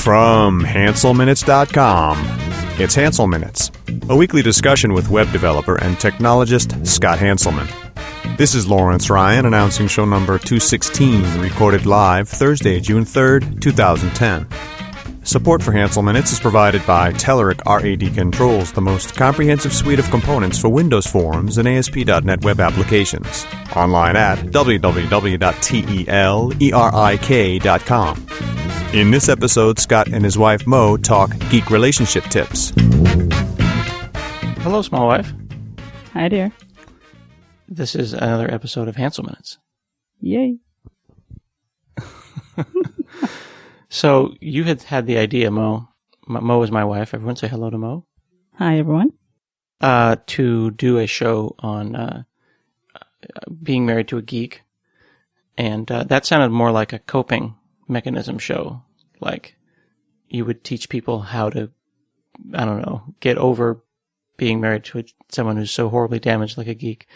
From HanselMinutes.com, it's Hansel Minutes, a weekly discussion with web developer and technologist Scott Hanselman. This is Lawrence Ryan announcing show number 216, recorded live Thursday, June 3rd, 2010. Support for Hansel Minutes is provided by Telerik RAD Controls, the most comprehensive suite of components for Windows Forms and ASP.NET web applications. Online at www.telerik.com. In this episode, Scott and his wife Mo talk geek relationship tips. Hello, small wife. Hi, dear. This is another episode of Hansel Minutes. Yay. So you had the idea, Mo. Mo is my wife. Everyone say hello to Mo. Hi, everyone. To do a show on being married to a geek. And that sounded more like a coping mechanism show. Like you would teach people how to, I don't know, get over being married to someone who's so horribly damaged like a geek.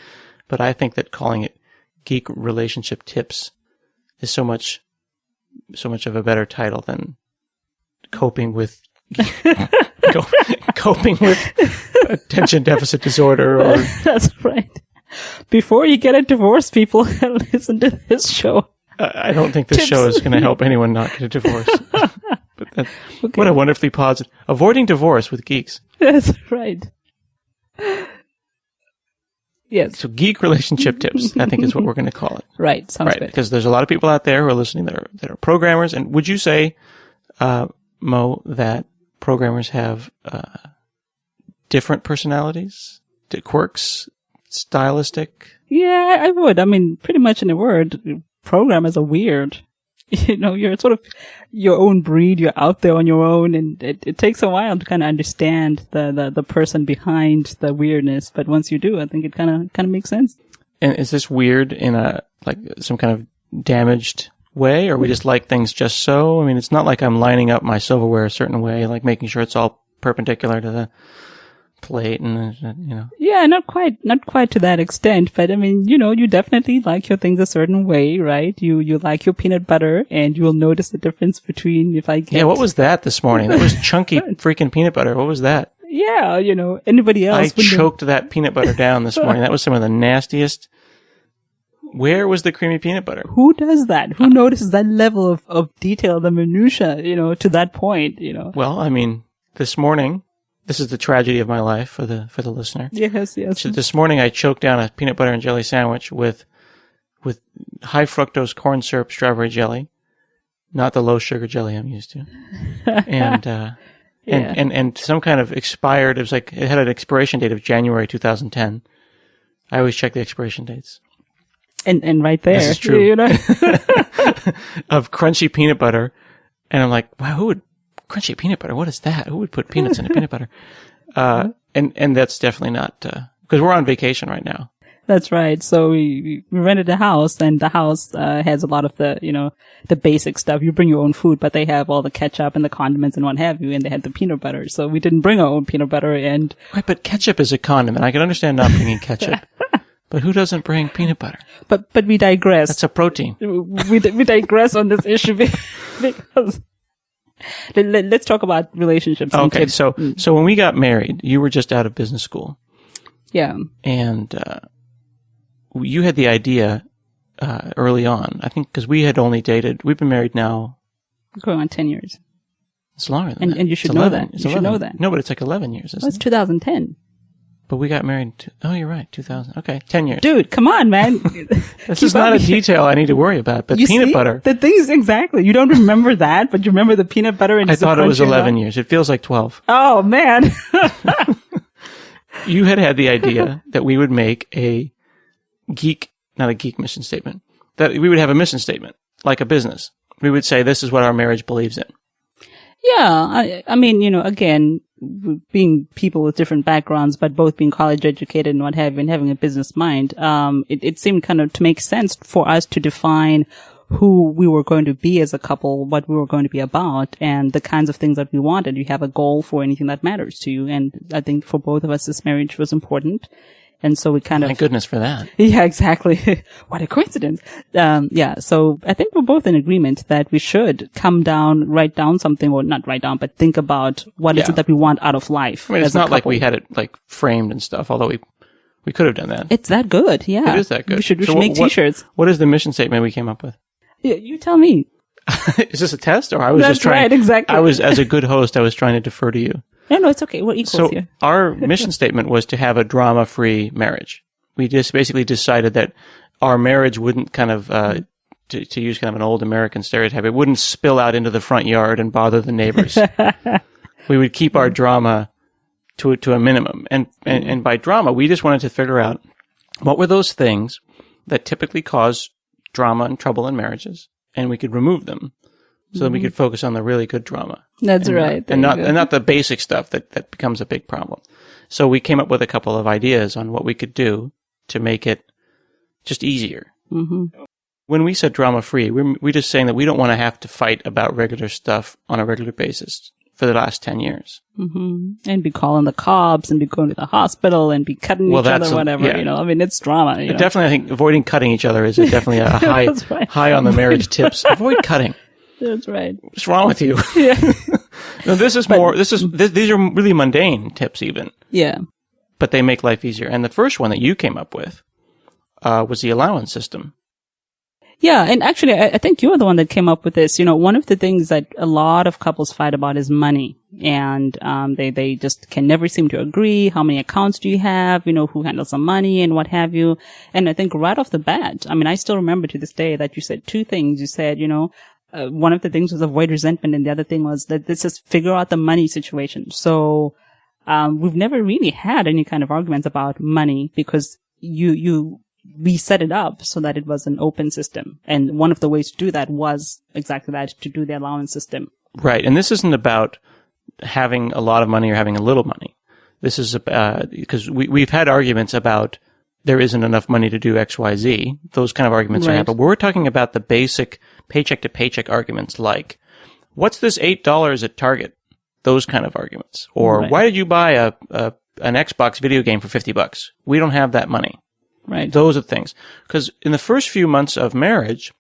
But I think that calling it Geek Relationship Tips is so much of a better title than coping with attention deficit disorder. Or That's right. Before you get a divorce, people listen to this show. I don't think this show is going to help anyone not get a divorce. But okay. What a wonderfully positive. Avoiding divorce with geeks. That's right. Yes. So Geek Relationship Tips, I think is what we're going to call it. Right. Sounds good. Because there's a lot of people out there who are listening that are programmers. And would you say, Mo, that programmers have different personalities, quirks, stylistic? Yeah, I would. I mean, pretty much in a word, programmers are weird. You know, you're sort of your own breed. You're out there on your own, and it takes a while to kind of understand the person behind the weirdness. But once you do, I think it kind of makes sense. And is this weird in some kind of damaged way, or we just like things just so? I mean, it's not like I'm lining up my silverware a certain way, like making sure it's all perpendicular to the plate, and you know. Yeah, not quite to that extent, but I mean, you know, you definitely like your things a certain way, right? You like your peanut butter, and you'll notice the difference between if I get. Yeah, what was that this morning? That was chunky freaking peanut butter. What was that? Yeah, you know, anybody else? I choked that peanut butter down this morning. That was some of the nastiest. Where was the creamy peanut butter? Who does that? Who notices that level of detail, the minutia, you know, to that point, you know? Well, I mean, this morning. This is the tragedy of my life for the listener. Yes. So this morning I choked down a peanut butter and jelly sandwich with high fructose corn syrup strawberry jelly, not the low sugar jelly I'm used to, and some kind of expired. It was like it had an expiration date of January 2010. I always check the expiration dates. And right there, this is true. You know, of crunchy peanut butter, and I'm like, wow, who would? Crunchy peanut butter. What is that? Who would put peanuts in a peanut butter? And that's definitely not, because we're on vacation right now. That's right. So we rented a house, and the house, has a lot of the, you know, the basic stuff. You bring your own food, but they have all the ketchup and the condiments and what have you, and they had the peanut butter. So we didn't bring our own peanut butter and. Right, but ketchup is a condiment. I can understand not bringing ketchup. But who doesn't bring peanut butter? But we digress. That's a protein. We digress on this issue because. Let's talk about relationships. Okay, so when we got married, you were just out of business school. Yeah. And you had the idea early on, I think, because we had only dated. We've been married now. Going on 10 years. It's longer than that. And you should know that. You should know that. No, but it's like 11 years, isn't it? It's 2010. But we got married. Oh, you're right. 2000. Okay, 10 years. Dude, come on, man. This is not a detail I need to worry about. But peanut butter. The things exactly. You don't remember that, but you remember the peanut butter. And I thought it was 11 years. It feels like 12. Oh man. You had the idea that we would make not a geek mission statement, that we would have a mission statement, like a business. We would say, this is what our marriage believes in. Yeah. I mean, you know, again, being people with different backgrounds, but both being college educated and what have you, and having a business mind, it seemed kind of to make sense for us to define who we were going to be as a couple, what we were going to be about, and the kinds of things that we wanted. You have a goal for anything that matters to you. And I think for both of us, this marriage was important. And so we kind of... Thank goodness for that. Yeah, exactly. What a coincidence. Yeah. So I think we're both in agreement that we should come down, write down something, or not write down, but think about what is it that we want out of life. I mean, it's not like we had it like framed and stuff, although we could have done that. It's that good. Yeah. It is that good. We should make t-shirts. What is the mission statement we came up with? Yeah, you tell me. Is this a test, or I was That's just trying? Right, exactly. As a good host, I was trying to defer to you. No, it's okay. We're equals here. So our mission statement was to have a drama-free marriage. We just basically decided that our marriage wouldn't kind of, to use kind of an old American stereotype, it wouldn't spill out into the front yard and bother the neighbors. We would keep our drama to a minimum. And by drama, we just wanted to figure out what were those things that typically cause drama and trouble in marriages, and we could remove them so that we could focus on the really good drama. That's right. And not the basic stuff that becomes a big problem. So we came up with a couple of ideas on what we could do to make it just easier. Mm-hmm. When we said drama-free, we're just saying that we don't want to have to fight about regular stuff on a regular basis for the last 10 years. Mm-hmm. And be calling the cops and be going to the hospital and be cutting each other, whatever, yeah. you know. I mean, it's drama. You know? Definitely, I think avoiding cutting each other is definitely a high, right. high on the marriage tips. Avoid cutting. That's right. What's wrong with you? Yeah. No, these are really mundane tips even. Yeah. But they make life easier. And the first one that you came up with, was the allowance system. Yeah, and actually, I think you're the one that came up with this. You know, one of the things that a lot of couples fight about is money. And, they just can never seem to agree. How many accounts do you have? You know, who handles the money and what have you? And I think right off the bat, I mean, I still remember to this day that you said two things. You said, you know, one of the things was avoid resentment, and the other thing was that this is figure out the money situation. So, we've never really had any kind of arguments about money because we set it up so that it was an open system. And one of the ways to do that was exactly that, to do the allowance system. Right. And this isn't about having a lot of money or having a little money. This is because we've had arguments about there isn't enough money to do X, Y, Z. Those kind of arguments are had. But we're talking about the basic paycheck to paycheck arguments like, what's this $8 at Target? Those kind of arguments. Or why did you buy an Xbox video game for $50? We don't have that money. Right. Those are things. Because in the first few months of marriage,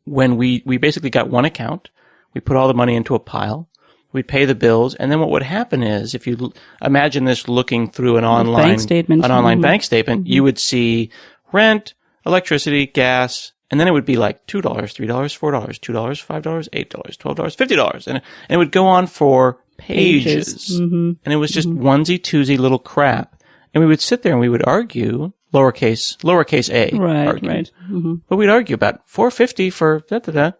when we basically got one account, we put all the money into a pile, we'd pay the bills, and then what would happen is, if you imagine this looking through an online bank statement, bank statement, you would see rent, electricity, gas, and then it would be like $2, $3, $4, $2, $5, $8, $12, $50, and it would go on for pages. And it was just onesie twosie little crap. And we would sit there and we would argue, lowercase a. Right. But we'd argue about $4.50 for da-da-da.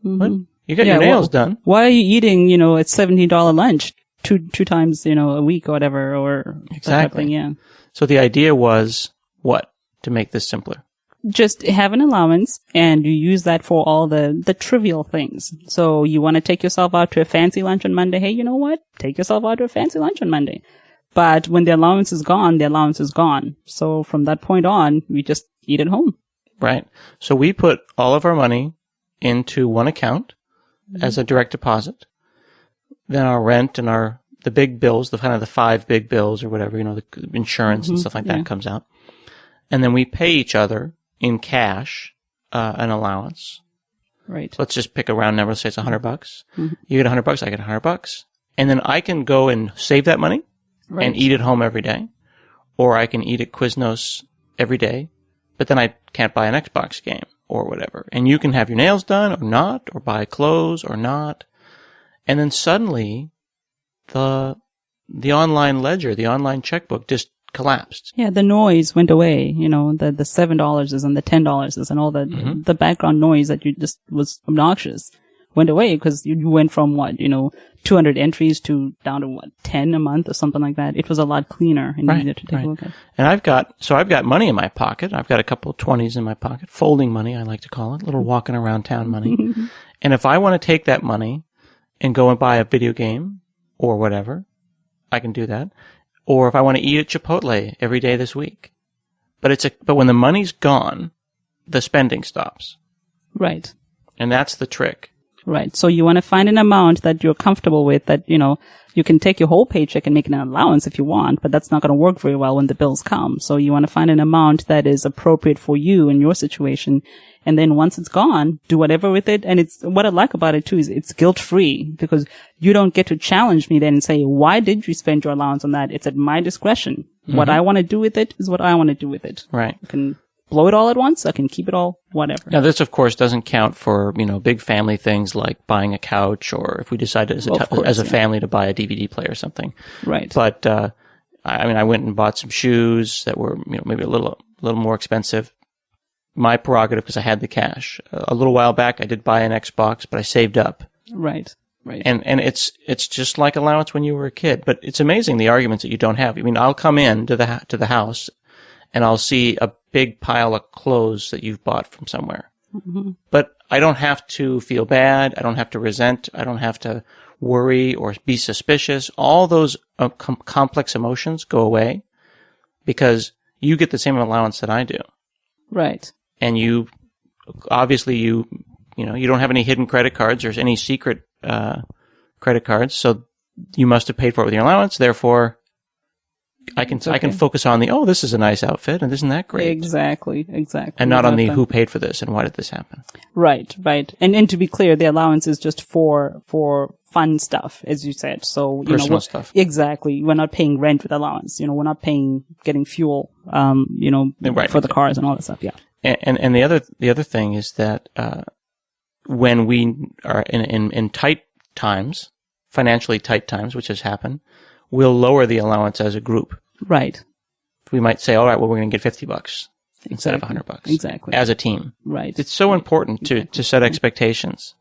What? You got your nails done. Why are you eating, you know, a $17 lunch two times, you know, a week or whatever, or exactly. Yeah. So the idea was what? To make this simpler. Just have an allowance and you use that for all the trivial things. So you want to take yourself out to a fancy lunch on Monday. Hey, you know what? Take yourself out to a fancy lunch on Monday. But when the allowance is gone, the allowance is gone. So from that point on, we just eat at home. Right. So we put all of our money into one account as a direct deposit. Then our rent and the big bills, the kind of the 5 big bills or whatever, you know, the insurance and stuff like that comes out. And then we pay each other in cash, an allowance. Right. So let's just pick a round number. Say it's $100. You get $100, I get $100. And then I can go and save that money. Right. And eat at home every day. Or I can eat at Quiznos every day, but then I can't buy an Xbox game or whatever. And you can have your nails done or not, or buy clothes or not. And then suddenly the online ledger, the online checkbook just collapsed. Yeah, the noise went away, you know, the $7 and the $10 and all the background noise that you just was obnoxious went away because you went from 200 entries to down to 10 a month or something like that. It was a lot cleaner and easier to take a look at. And I've got money in my pocket. I've got a couple of 20s in my pocket, folding money, I like to call it, little walking around town money. And if I want to take that money and go and buy a video game or whatever, I can do that. Or if I want to eat at Chipotle every day this week. But when the money's gone, the spending stops. Right. And that's the trick. Right. So you want to find an amount that you're comfortable with, that, you can take your whole paycheck and make an allowance if you want, but that's not going to work very well when the bills come. So you want to find an amount that is appropriate for you in your situation. And then once it's gone, do whatever with it. And what I like about it too is it's guilt-free, because you don't get to challenge me then and say, why did you spend your allowance on that? It's at my discretion. Mm-hmm. What I want to do with it is what I want to do with it. Right. I can blow it all at once. I can keep it all, whatever. Now, this, of course, doesn't count for, big family things like buying a couch, or if we decide as a family to buy a DVD player or something. Right. But, I went and bought some shoes that were, maybe a little more expensive. My prerogative, because I had the cash. A little while back, I did buy an Xbox, but I saved up. Right. Right. And it's just like allowance when you were a kid. But it's amazing the arguments that you don't have. I'll come in to the house, and I'll see a big pile of clothes that you've bought from somewhere. Mm-hmm. But I don't have to feel bad. I don't have to resent. I don't have to worry or be suspicious. All those complex emotions go away because you get the same allowance that I do. Right. And you don't have any hidden credit cards or any secret credit cards, so you must have paid for it with your allowance. Therefore, I can focus on this is a nice outfit, and isn't that great? Exactly. And not on the who paid for this and why did this happen? Right. And to be clear, the allowance is just for fun stuff, as you said. So personal stuff. Exactly. We're not paying rent with allowance. We're not getting fuel. Right, for the cars and all that stuff. Yeah. And the other thing is that when we are in tight times, financially tight times, which has happened, we'll lower the allowance as a group. Right. We might say, all right, well, we're going to get $50 instead of $100. Exactly. As a team. Right. It's so important to set expectations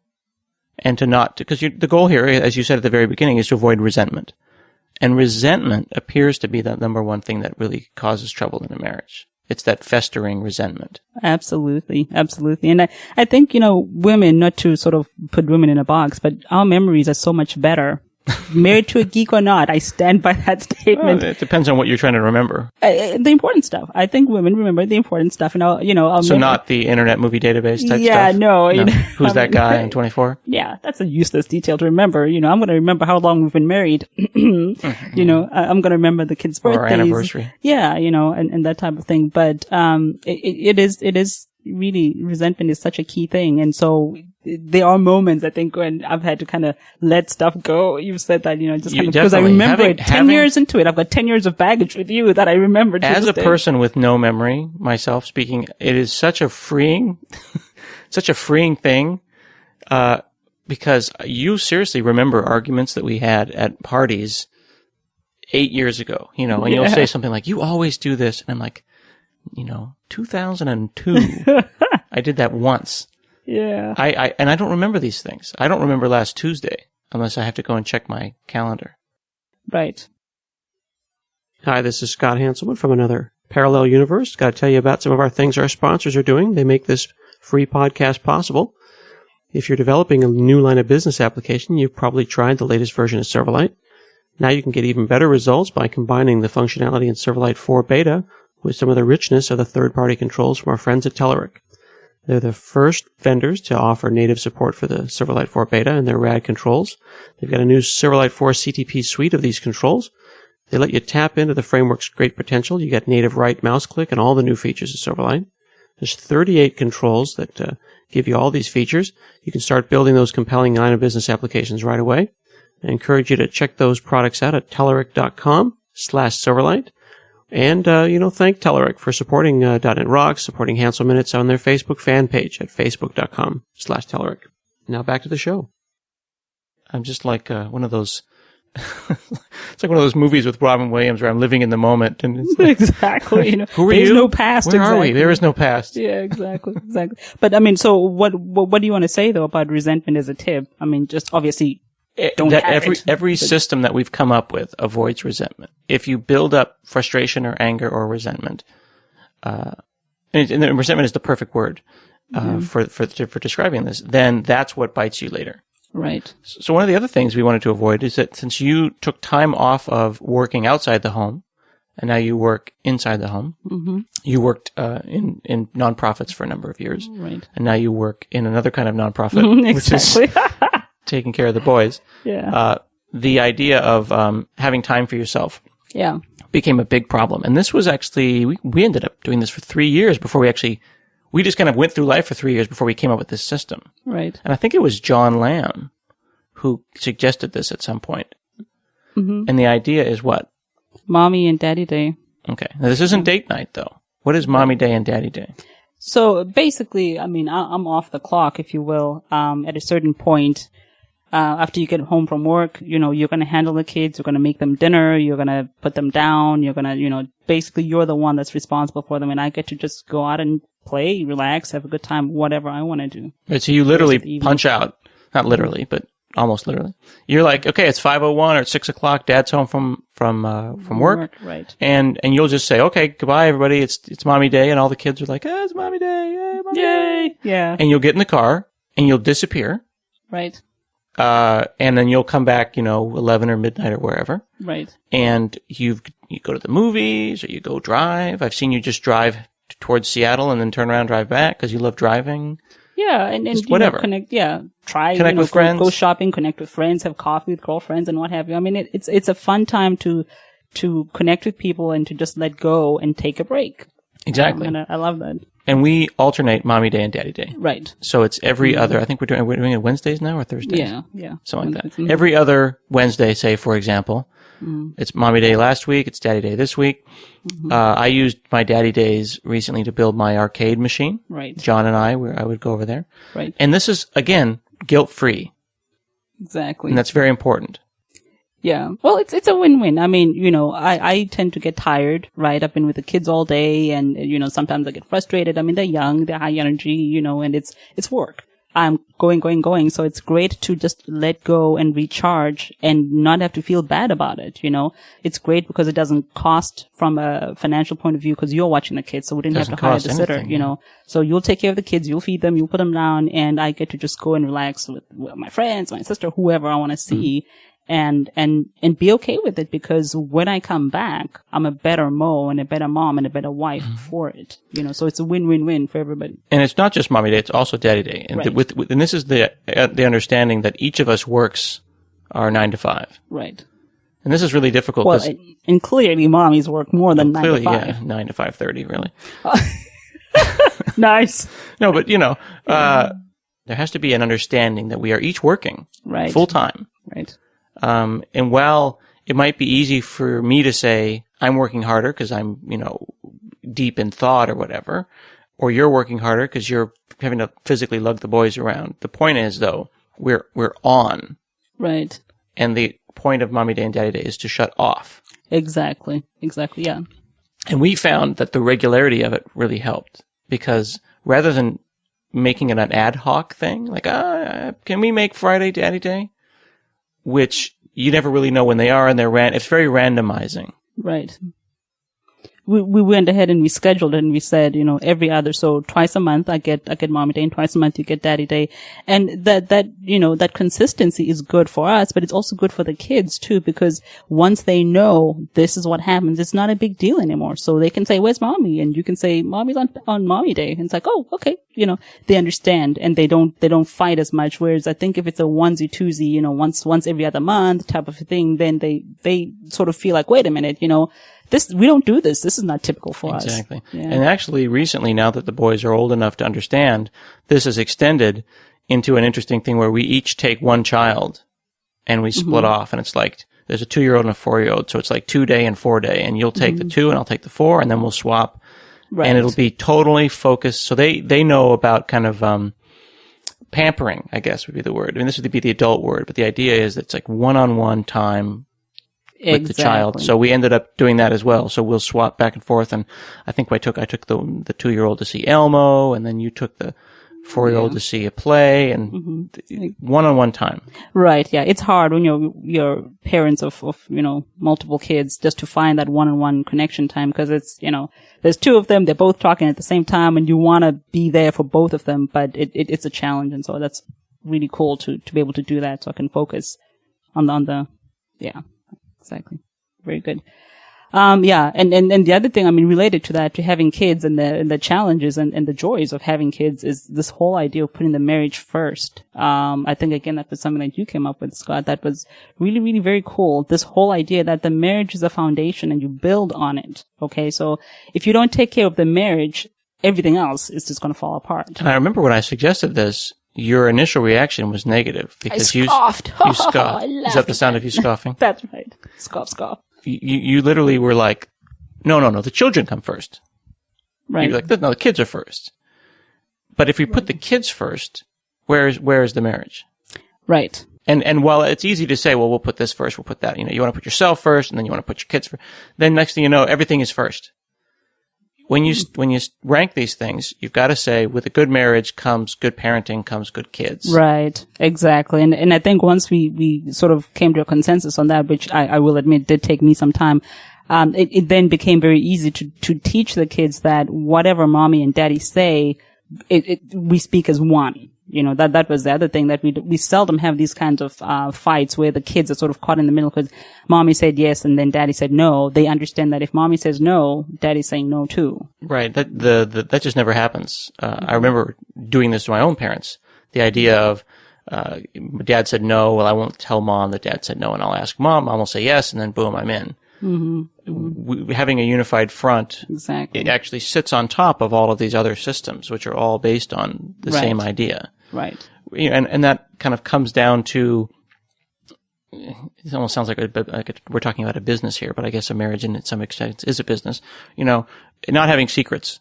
and to not, because the goal here, as you said at the very beginning, is to avoid resentment. And resentment appears to be the number one thing that really causes trouble in a marriage. It's that festering resentment. Absolutely. Absolutely. And I think, women, not to sort of put women in a box, but our memories are so much better. Married to a geek or not, I stand by that statement. Well, it depends on what you're trying to remember. The important stuff. I think women remember the important stuff, and so not the Internet Movie Database type stuff. Yeah, no. Who's that guy on 24? Yeah, that's a useless detail to remember. I'm going to remember how long we've been married. Mm-hmm. I'm going to remember the kids' birthdays, or anniversary. Yeah, and that type of thing. But it is really, resentment is such a key thing, and so there are moments, I think, when I've had to kind of let stuff go. You said that, just kind of, because I remember it 10 years into it. I've got 10 years of baggage with you that I remember. As a person with no memory, myself speaking, it is such a freeing thing, because you seriously remember arguments that we had at parties 8 years ago, and you'll say something like, you always do this. And I'm like, 2002, I did that once. Yeah. And I don't remember these things. I don't remember last Tuesday unless I have to go and check my calendar. Right. Hi, this is Scott Hanselman from another parallel universe. Got to tell you about some of our things our sponsors are doing. They make this free podcast possible. If you're developing a new line of business application, you've probably tried the latest version of Silverlight. Now you can get even better results by combining the functionality in Silverlight 4 Beta with some of the richness of the third-party controls from our friends at Telerik. They're the first vendors to offer native support for the Silverlight 4 Beta and their rad controls. They've got a new Silverlight 4 CTP suite of these controls. They let you tap into the framework's great potential. You get native right mouse click and all the new features of Silverlight. There's 38 controls that give you all these features. You can start building those compelling line of business applications right away. I encourage you to check those products out at Telerik.com/Silverlight. And, thank Telerik for supporting .NET Rocks, supporting Hansel Minutes on their Facebook fan page at facebook.com/Telerik. Now back to the show. I'm just like one of those, it's like one of those movies with Robin Williams where I'm living in the moment. And it's like, exactly. Who are There's you? no past. Where are we? There is no past. Yeah, exactly. But so what do you want to say though about resentment as a tip? Just obviously, every system that we've come up with avoids resentment. If you build up frustration or anger or resentment, and resentment is the perfect word for describing this, then that's what bites you later. Right. So one of the other things we wanted to avoid is that since you took time off of working outside the home and now you work inside the home. Mm-hmm. You worked in nonprofits for a number of years, Right. and now you work in another kind of nonprofit, which is taking care of the boys. Yeah. The idea of having time for yourself Yeah. became a big problem, and this was actually we ended up doing this for 3 years before we just kind of went through life for 3 years before we came up with this system. Right. And I think it was John Lamb who suggested this at some point. Mm-hmm. And the idea is what? Mommy and Daddy Day. Okay. Now, this isn't date night, though. What is Mommy Day and Daddy Day? So basically, I mean, I'm off the clock, if you will. At a certain point, after you get home from work, you know, you're going to handle the kids, you're going to make them dinner, you're going to put them down, you're going to, you know, basically you're the one that's responsible for them, and I get to just go out and play, relax, have a good time, whatever I want to do. Right, so you literally punch out, not literally, but almost literally. You're like, okay, it's 5:01 or it's 6 o'clock, Dad's home from work. Right. And you'll just say, okay, goodbye everybody, it's Mommy Day, and all the kids are like, it's Mommy Day, yay, Mommy Day. Yeah. And you'll get in the car, and you'll disappear. Right. And then you'll come back, 11 or midnight or wherever. Right. And you go to the movies or you go drive. I've seen you just drive towards Seattle and then turn around and drive back because you love driving. Yeah, and whatever. Connect With friends. Go shopping, connect with friends, have coffee with girlfriends and what have you. I mean, it's a fun time to connect with people and to just let go and take a break. Exactly. And I love that. And we alternate Mommy Day and Daddy Day. Right. So it's every other, I think we're doing it Wednesdays now or Thursdays. Yeah. Something like that. Mm-hmm. Every other Wednesday, say, for example, it's Mommy Day last week, it's Daddy Day this week. Mm-hmm. I used my Daddy Days recently to build my arcade machine. Right. John and I would go over there. Right. And this is, again, guilt-free. Exactly. And that's very important. Yeah. Well, it's a win-win. I mean, I tend to get tired, right? I've been with the kids all day and, sometimes I get frustrated. I mean, they're young, they're high energy, and it's work. I'm going. So it's great to just let go and recharge and not have to feel bad about it, It's great because it doesn't cost from a financial point of view because you're watching the kids. So we didn't have to hire the sitter, So you'll take care of the kids, you'll feed them, you'll put them down, and I get to just go and relax with my friends, my sister, whoever I want to see. And be okay with it because when I come back, I'm a better Mo and a better mom and a better wife for it. So it's a win-win-win for everybody. And it's not just Mommy Day; it's also Daddy Day. And Right. and this is the understanding that each of us works our 9 to 5. Right. And this is really difficult. Well, and clearly, mommies work more than 9 to 5. Yeah, 9 to 5:30, really. Nice. No, but there has to be an understanding that we are each working Right. full time. Right. And while it might be easy for me to say I'm working harder because I'm, deep in thought or whatever, or you're working harder because you're having to physically lug the boys around. The point is, though, we're on. Right. And the point of Mommy Day and Daddy Day is to shut off. Exactly. Yeah. And we found that the regularity of it really helped because rather than making it an ad hoc thing, like, can we make Friday Daddy Day? Which you never really know when they are, and it's very randomizing. Right. We went ahead and we scheduled it and we said, every other, so twice a month I get Mommy Day and twice a month you get Daddy Day. And that consistency is good for us, but it's also good for the kids too, because once they know this is what happens, it's not a big deal anymore. So they can say, where's Mommy? And you can say, Mommy's on Mommy Day. And it's like, oh, okay. They understand and they don't fight as much. Whereas I think if it's a onesie twosie, once every other month type of a thing, then they sort of feel like, wait a minute, we don't do this. This is not typical for us. Exactly. Yeah. And actually recently, now that the boys are old enough to understand, this is extended into an interesting thing where we each take one child and we split off. And it's like, there's a 2-year-old and a 4-year-old. So it's like 2 day and 4 day. And you'll take the 2 and I'll take the 4 and then we'll swap. Right. And it'll be totally focused. So they know about kind of, pampering, I guess would be the word. I mean, this would be the adult word, but the idea is that it's like one-on-one time with the child. So we ended up doing that as well. So we'll swap back and forth. And I think I took the 2-year-old to see Elmo, and then you took the 4-year-old to see a play, and one-on-one time. Right. Yeah. It's hard when you're parents of multiple kids just to find that one-on-one connection time because it's, there's 2 of them. They're both talking at the same time and you want to be there for both of them, but it's a challenge. And so that's really cool to be able to do that so I can focus on the yeah. Exactly. Very good. Yeah. And the other thing, I mean, related to that, to having kids and the challenges and the joys of having kids is this whole idea of putting the marriage first. I think again, that was something that you came up with, Scott. That was really, really very cool. This whole idea that the marriage is a foundation and you build on it. Okay. So if you don't take care of the marriage, everything else is just going to fall apart. And I remember when I suggested this, your initial reaction was negative because I scoffed. You scoffed. Is that the sound of you scoffing? That's right. Scoff. You literally were like, no, the children come first. Right. You're like, no, the kids are first. But if we put the kids first, where is the marriage? Right. And while it's easy to say, well, we'll put this first, we'll put that, you want to put yourself first, and then you want to put your kids first. Then next thing you know, everything is first. When you rank these things, you've got to say, with a good marriage comes good parenting, comes good kids. Right. Exactly. And I think once we sort of came to a consensus on that, which I will admit did take me some time, it then became very easy to teach the kids that whatever mommy and daddy say, we speak as one. That was the other thing, that we seldom have these kinds of fights where the kids are sort of caught in the middle because mommy said yes and then daddy said no. They understand that if mommy says no, daddy's saying no too. Right. That just never happens. I remember doing this to my own parents. The idea of, dad said no, well, I won't tell mom that dad said no, and I'll ask mom will say yes, and then boom, I'm in. Having a unified front, exactly, it actually sits on top of all of these other systems, which are all based on the same idea. Right. And that kind of comes down to, it almost sounds like we're talking about a business here, but I guess a marriage in some extent is a business. Not having secrets,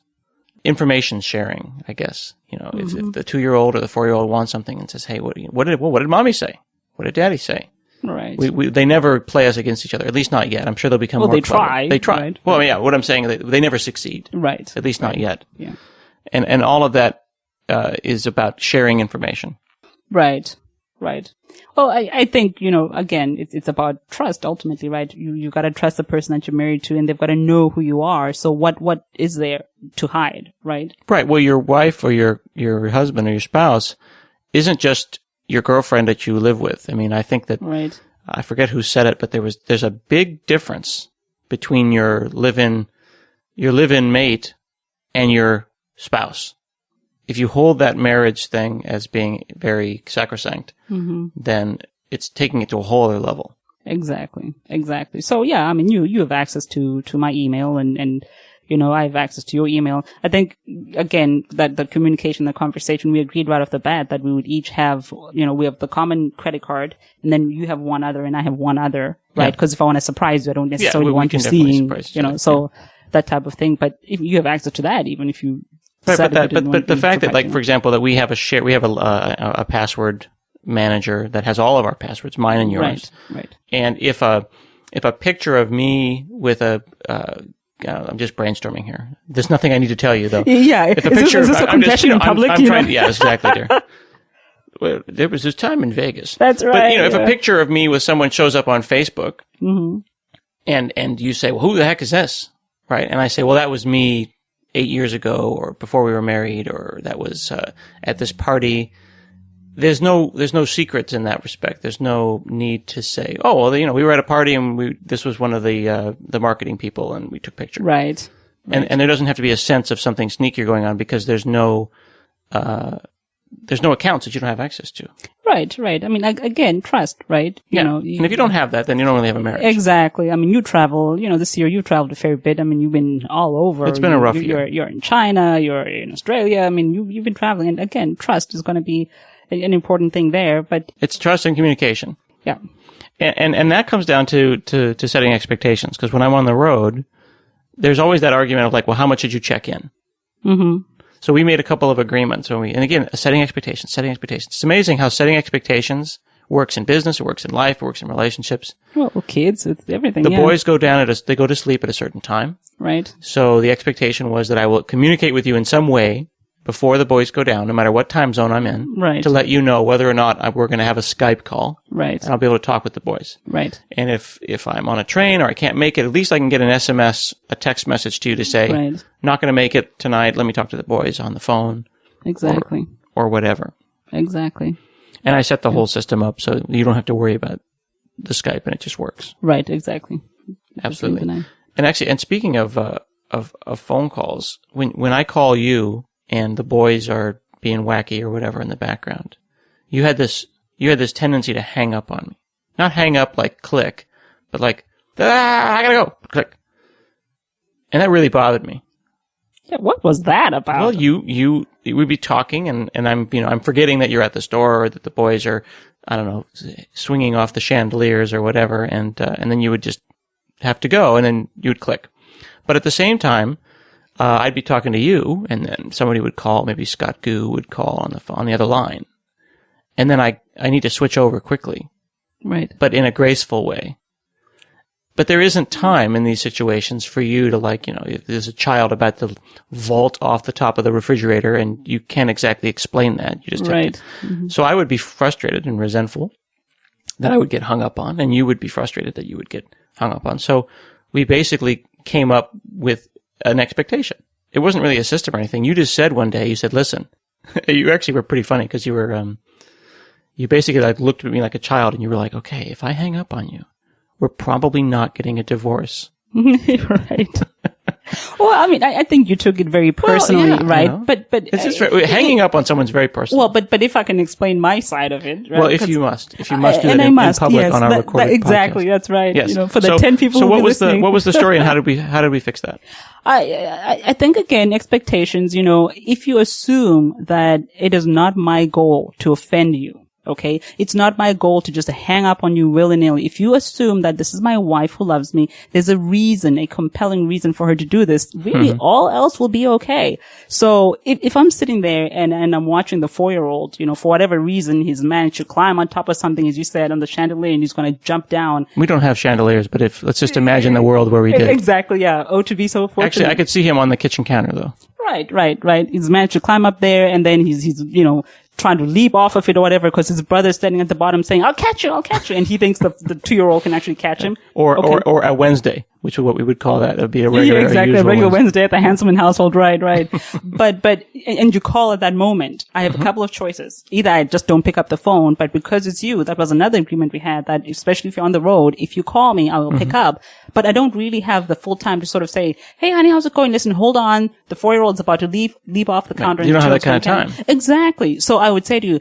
information sharing, I guess. If the 2-year-old or the 4-year-old wants something and says, hey, what did mommy say? What did daddy say? Right. They never play us against each other, at least not yet. I'm sure they'll become more they clever. try. They try. Right. Well, yeah, what I'm saying, they never succeed. Right. At least not yet. Yeah. And all of that is about sharing information. Right. Well, I think, again, it's about trust ultimately, right? You gotta trust the person that you're married to, and they've gotta know who you are. So what is there to hide, right? Right. Well, your wife or your husband or your spouse isn't just your girlfriend that you live with. I mean, I think that, right. I forget who said it, but there's a big difference between your live-in mate and your spouse. If you hold that marriage thing as being very sacrosanct, then it's taking it to a whole other level. Exactly. So yeah, I mean, you have access to my email and I have access to your email. I think, again, that the communication, the conversation, we agreed right off the bat that we would each have, we have the common credit card, and then you have one other and I have one other, right? Because if I want to surprise you, I don't necessarily want you seeing, that type of thing. But if you have access to that, even if you, right, but the fact that, like, for example, that we have a password manager that has all of our passwords, mine and yours. Right. And if a picture of me with I'm just brainstorming here. There's nothing I need to tell you, though. Yeah. If a picture, is this a confession in public? I'm trying. Yeah, exactly. Dear. Well, there was this time in Vegas. That's right. But if a picture of me with someone shows up on Facebook, and you say, "Well, who the heck is this?" Right? And I say, "Well, that was me 8 years ago, or before we were married, or that was at this party." There's no secrets in that respect. There's no need to say, "Oh, well, we were at a party and this was one of the marketing people and we took pictures." Right. And there doesn't have to be a sense of something sneaky going on because there's no accounts that you don't have access to. Right. I mean, again, trust, right? And if you don't have that, then you don't really have a marriage. Exactly. I mean, you travel, this year you traveled a fair bit. I mean, you've been all over. It's been a rough year. You're in China, you're in Australia. I mean, you've been traveling. And again, trust is going to be an important thing there, but it's trust and communication. Yeah. And that comes down to setting expectations. Because when I'm on the road, there's always that argument of like, well, how much did you check in? So we made a couple of agreements. And again, setting expectations. It's amazing how setting expectations works in business, it works in life, it works in relationships. Well, kids, with everything. The boys go down they go to sleep at a certain time. Right. So the expectation was that I will communicate with you in some way before the boys go down, no matter what time zone I'm in, right, to let you know whether or not we're going to have a Skype call. Right. And I'll be able to talk with the boys. Right. And if I'm on a train or I can't make it, at least I can get an SMS, a text message to you to say, right, not going to make it tonight. Let me talk to the boys on the phone. Exactly. Or whatever. Exactly. And I set the whole system up so you don't have to worry about the Skype and it just works. Right. Exactly. Absolutely. And actually, and speaking of phone calls, when I call you and the boys are being wacky or whatever in the background, you had this tendency to hang up on me. Not hang up like click, but like, I gotta go, click. And that really bothered me. Yeah, what was that about? Well, you would be talking and I'm forgetting that you're at the store or that the boys are, I don't know, swinging off the chandeliers or whatever. And then you would just have to go and then you would click. But at the same time, I'd be talking to you and then somebody would call, maybe Scott Goo would call on the phone, on the other line. And then I need to switch over quickly. Right. But in a graceful way. But there isn't time in these situations for you to if there's a child about to vault off the top of the refrigerator and you can't exactly explain that. You just have to. Mm-hmm. So I would be frustrated and resentful that I would get hung up on, and you would be frustrated that you would get hung up on. So we basically came up with an expectation. It wasn't really a system or anything. You just said one day, you said, listen, you actually were pretty funny because you were, you basically looked at me like a child and you were like, okay, if I hang up on you, we're probably not getting a divorce. Right. Well, I mean, I think you took it very personally, right? But it's just hanging up on someone's very personal. Well, but if I can explain my side of it, right? Well, if you must do that in public yes, on our recorded exactly, podcast. That's right. Yes. For the 10 people. So who what was listening. what was the story and how did we fix that? I think again, expectations. If you assume that it is not my goal to offend you. Okay. It's not my goal to just hang up on you willy-nilly. If you assume that this is my wife who loves me, there's a compelling reason for her to do this. Really, all else will be okay. So if I'm sitting there and I'm watching the 4-year-old, for whatever reason, he's managed to climb on top of something, as you said, on the chandelier, and he's going to jump down. We don't have chandeliers, but let's just imagine the world where we did. Exactly. Yeah. Oh, to be so fortunate. Actually, I could see him on the kitchen counter though. Right. He's managed to climb up there, and then he's trying to leap off of it or whatever because his brother's standing at the bottom saying, I'll catch you. And he thinks the 2-year-old can actually catch him. Or a Wednesday, which is what we would call that. It would be a regular, exactly, a regular Wednesday at the Hanselman household. Right. But you call at that moment. I have a couple of choices. Either I just don't pick up the phone, but because it's you, that was another agreement we had that especially if you're on the road, if you call me, I will pick up. But I don't really have the full time to sort of say, hey, honey, how's it going? Listen, hold on. The 4-year-old's about to leap off the counter. You don't have that kind of time. Exactly. So I would say to you,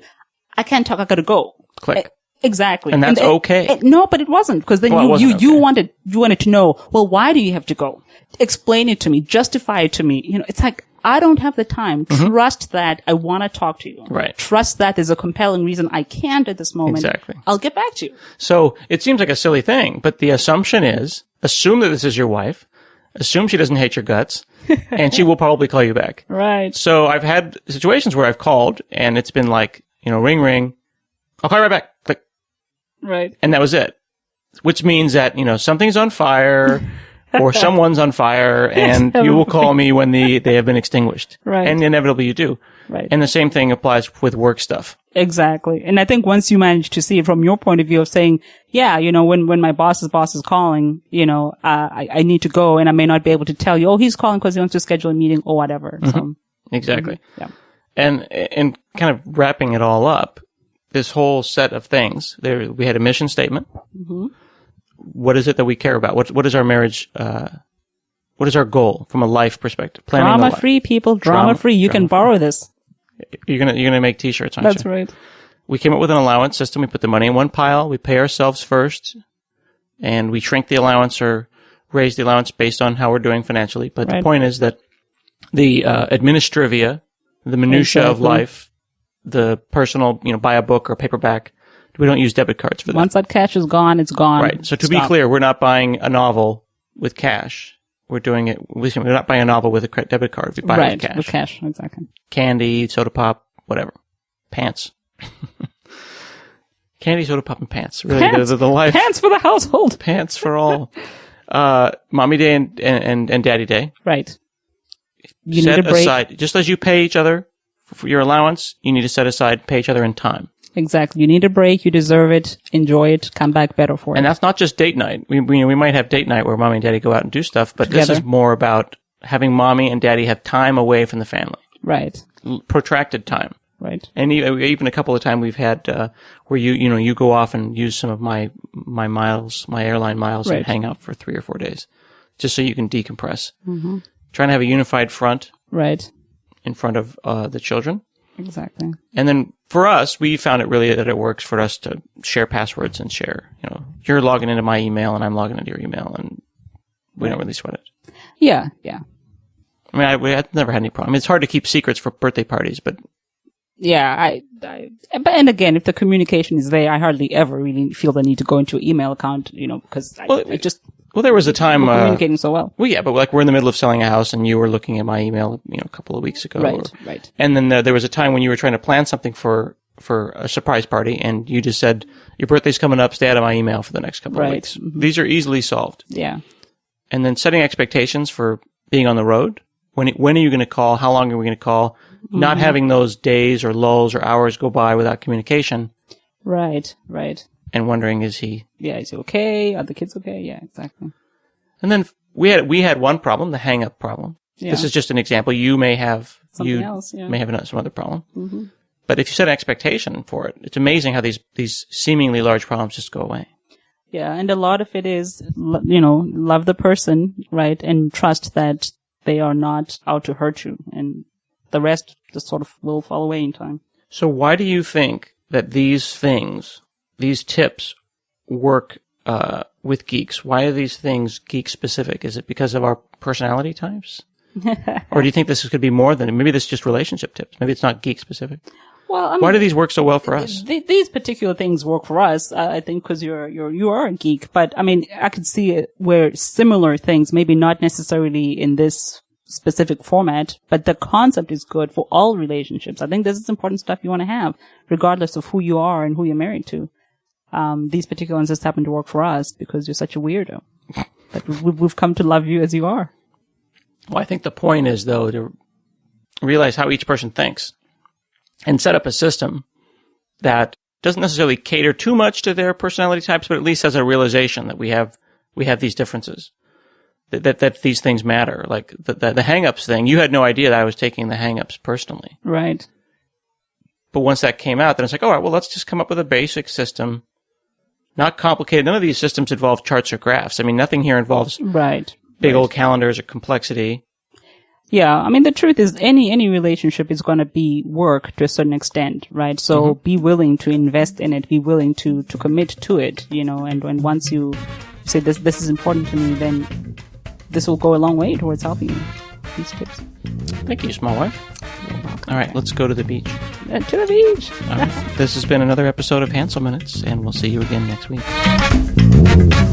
I can't talk. I gotta go. Click. Exactly. And that's okay. No, but it wasn't because then you wanted to know, well, why do you have to go? Explain it to me. Justify it to me. It's like, I don't have the time. Trust that I want to talk to you. Right. Trust that there's a compelling reason I can't at this moment. Exactly. I'll get back to you. So it seems like a silly thing, but the assumption is, assume that this is your wife, assume she doesn't hate your guts, and she will probably call you back. Right. So I've had situations where I've called and it's been like, ring, ring. I'll call you right back. Click. Right. And that was it. Which means that, something's on fire or someone's on fire and you will call me when they have been extinguished. Right. And inevitably you do. Right. And the same thing applies with work stuff. Exactly. And I think once you manage to see it from your point of view of saying, yeah, when my boss's boss is calling, I need to go and I may not be able to tell you, oh, he's calling because he wants to schedule a meeting or whatever. So. Exactly. Yeah. And kind of wrapping it all up, this whole set of things, we had a mission statement. Mm-hmm. What is it that we care about? What is our marriage, what is our goal from a life perspective? Drama-free, people. Drama-free. You can borrow this. You're gonna make t-shirts, aren't you? That's right. We came up with an allowance system. We put the money in one pile. We pay ourselves first, and we shrink the allowance or raise the allowance based on how we're doing financially. But the point is that the administrivia, the minutia of life, the personal, buy a book or paperback, we don't use debit cards for that. Once that cash is gone, it's gone. Right. So to be clear, we're not buying a novel with cash. We're doing it. We're not buying a novel with a debit card. We buy it with cash. With cash, exactly. Candy, soda pop, whatever. Pants. Candy, soda pop, and pants. Really, pants. The life. Pants for the household. Pants for all. Mommy Day and Daddy Day. Right. You set need a break. aside, just as you pay each other for your allowance, you need to set aside, pay each other in time. Exactly. You need a break. You deserve it. Enjoy it. Come back better for it. And that's not just date night. We might have date night where mommy and daddy go out and do stuff, but together. This is more about having mommy and daddy have time away from the family. Right. Protracted time. Right. And even a couple of times we've had, where you go off and use some of my miles, my airline miles, and hang out for 3 or 4 days. just so you can decompress. Trying to have a unified front Right. in front of the children. Exactly. And then for us, we found it really that it works for us to share passwords and share, you're logging into my email and I'm logging into your email, and we don't really sweat it. Yeah. Yeah. I mean, I've never had any problem. It's hard to keep secrets for birthday parties, but Yeah. And again, if the communication is there, I hardly ever really feel the need to go into your email account, because I just there was a time we're communicating so well. Well, yeah, but like we're in the middle of selling a house, and you were looking at my email, a couple of weeks ago, Right. And then there was a time when you were trying to plan something for a surprise party, and you just said your birthday's coming up, stay out of my email for the next couple of weeks. These are easily solved. Yeah. And then setting expectations for being on the road. When are you going to call? How long are we going to call? Not having those days or lulls or hours go by without communication. Right. And wondering, is he okay? Are the kids okay? Yeah, exactly. And then we had one problem, the hang up problem. Yeah. This is just an example. You may have Something else, yeah. may have some other problem. But if you set an expectation for it, it's amazing how these seemingly large problems just go away. Yeah, and a lot of it is, love the person, right, and trust that they are not out to hurt you, and the rest just sort of will fall away in time. So why do you think that these tips, work with geeks? Why are these things geek specific? Is it because of our personality types? Or do you think this could be more than, maybe this is just relationship tips? Maybe it's not geek specific. Well, why do these work so well for us? These particular things work for us, I think, because you are a geek. But I mean, I could see it where similar things, maybe not necessarily in this specific format, but the concept is good for all relationships. I think this is important stuff you want to have, regardless of who you are and who you're married to. These particular ones just happen to work for us because you're such a weirdo. But we've come to love you as you are. Well, I think the point is, though, to realize how each person thinks and set up a system that doesn't necessarily cater too much to their personality types, but at least has a realization that we have these differences, that these things matter. Like the hang-ups thing, you had no idea that I was taking the hang-ups personally. Right. But once that came out, then it's like, all right, well, let's just come up with a basic system. Not complicated. None of these systems involve charts or graphs. I mean, nothing here involves big old calendars or complexity. Yeah, I mean, the truth is any relationship is going to be work to a certain extent, right? So be willing to invest in it, be willing to commit to it, and once you say this is important to me, then this will go a long way towards helping you. These tips. Thank you, small wife. You're welcome. All right, let's go to the beach. To the beach. All right. This has been another episode of Hansel Minutes, and we'll see you again next week.